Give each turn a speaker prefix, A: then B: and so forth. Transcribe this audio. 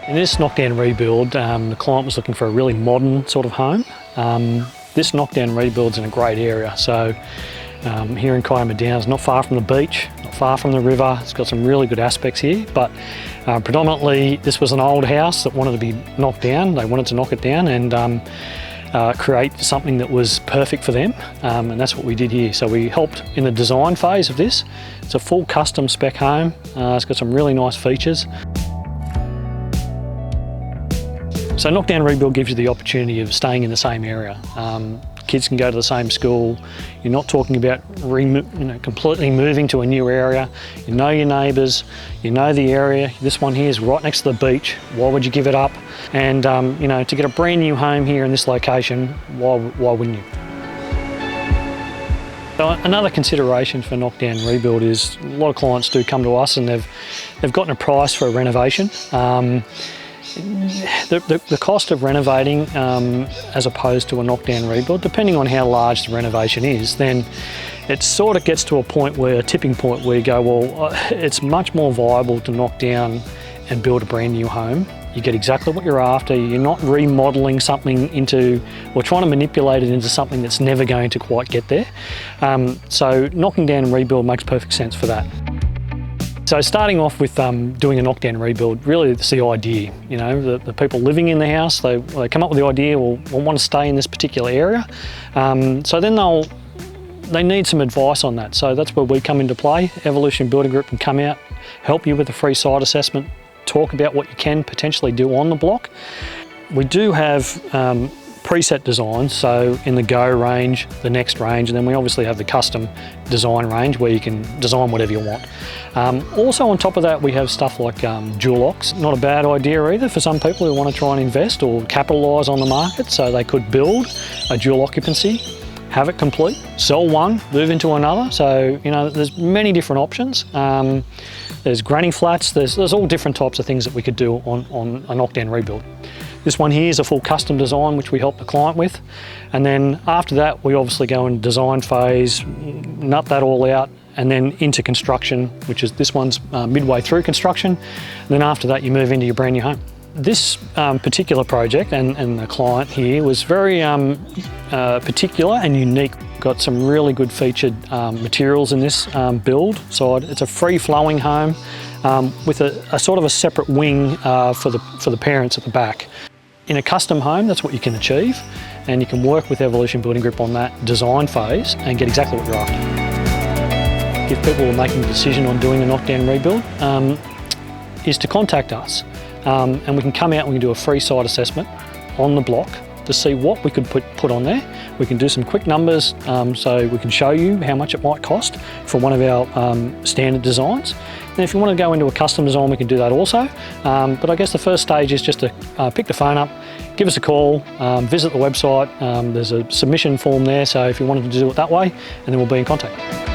A: In this knockdown rebuild, the client was looking for a really modern sort of home. This knockdown rebuild's in a great area. So here in Kiama Downs, not far from the beach, not far from the river. It's got some really good aspects here, but predominantly this was an old house that wanted to be knocked down. They wanted to knock it down and create something that was perfect for them, and that's what we did here. So we helped in the design phase of this. It's a full custom spec home. It's got some really nice features. So knockdown rebuild gives you the opportunity of staying in the same area. Kids can go to the same school. You're not talking about completely moving to a new area. You know your neighbours, you know the area. This one here is right next to the beach. Why would you give it up? And to get a brand new home here in this location, why wouldn't you? So another consideration for knockdown rebuild is a lot of clients do come to us and they've gotten a price for a renovation. The cost of renovating as opposed to a knockdown rebuild, depending on how large the renovation is, then it sort of gets to a tipping point where you go, well, it's much more viable to knock down and build a brand new home. You get exactly what you're after. You're not remodeling something into, or trying to manipulate it into something that's never going to quite get there. So knocking down and rebuild makes perfect sense for that. So starting off with doing a knockdown rebuild, really it's the idea. The people living in the house, they come up with the idea, well, we want to stay in this particular area. So then they need some advice on that. So that's where we come into play. Evolution Building Group can come out, help you with a free site assessment, talk about what you can potentially do on the block. We do have preset designs, so in the Go range, the Next range, and then we obviously have the custom design range where you can design whatever you want. Also on top of that, we have stuff like dual locks. Not a bad idea either for some people who want to try and invest or capitalise on the market, so they could build a dual occupancy, have it complete, sell one, move into another. So there's many different options. There's granny flats, there's all different types of things that we could do on a knockdown rebuild. This one here is a full custom design which we help the client with, and then after that we obviously go in design phase, nut that all out, and then into construction, which is this one's midway through construction, and then after that you move into your brand new home. This particular project and the client here was very particular and unique. Got some really good featured materials in this build. So it's a free-flowing home with a sort of a separate wing for the parents at the back. In a custom home, that's what you can achieve, and you can work with Evolution Building Group on that design phase and get exactly what you're after. If people are making a decision on doing a knockdown rebuild, is to contact us, and we can come out and we can do a free site assessment on the block to see what we could put on there. We can do some quick numbers, so we can show you how much it might cost for one of our standard designs. And if you want to go into a custom design, we can do that also. But I guess the first stage is just to pick the phone up, give us a call, visit the website. There's a submission form there, so if you wanted to do it that way, and then we'll be in contact.